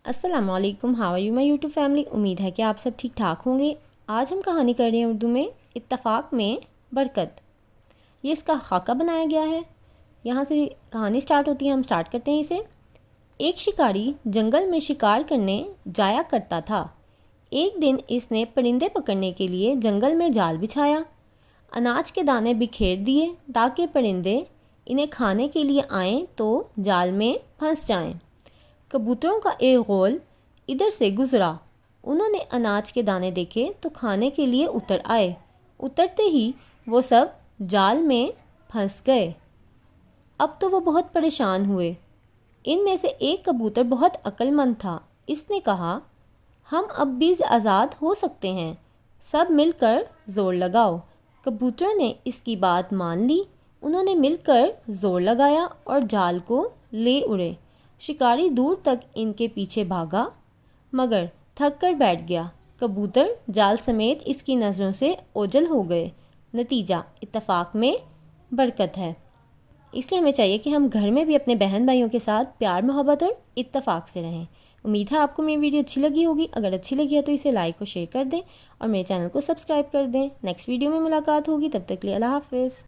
अस्सलाम वालेकुम, how are you my YouTube family. उम्मीद है कि आप सब ठीक ठाक होंगे। आज हम कहानी कर रहे हैं उर्दू में इत्तफ़ाक़ में बरकत। ये इसका खाका बनाया गया है। यहाँ से कहानी स्टार्ट होती है, हम स्टार्ट करते हैं इसे। एक शिकारी जंगल में शिकार करने जाया करता था। एक दिन इसने परिंदे पकड़ने के लिए जंगल में जाल बिछाया। अनाज के दाने बिखेर दिए ताकि परिंदे इन्हें खाने के लिए आएँ तो जाल में फंस जाएं। कबूतरों का एक गोल इधर से गुज़रा। उन्होंने अनाज के दाने देखे तो खाने के लिए उतर आए। उतरते ही वो सब जाल में फंस गए। अब तो वो बहुत परेशान हुए। इनमें से एक कबूतर बहुत अक्लमंद था। इसने कहा, हम अब भी आज़ाद हो सकते हैं, सब मिलकर ज़ोर लगाओ। कबूतरों ने इसकी बात मान ली। उन्होंने मिलकर ज़ोर लगाया और जाल को ले उड़े। शिकारी दूर तक इनके पीछे भागा मगर थक कर बैठ गया। कबूतर जाल समेत इसकी नज़रों से ओझल हो गए। नतीजा इत्तफ़ाक़ में बरकत है। इसलिए हमें चाहिए कि हम घर में भी अपने बहन भाइयों के साथ प्यार मोहब्बत और इत्तफ़ाक़ से रहें। उम्मीद है आपको मेरी वीडियो अच्छी लगी होगी। अगर अच्छी लगी है तो इसे लाइक और शेयर कर दें और मेरे चैनल को सब्सक्राइब कर दें। नेक्स्ट वीडियो में मुलाकात होगी, तब तक के लिए अल्लाह हाफ़िज़।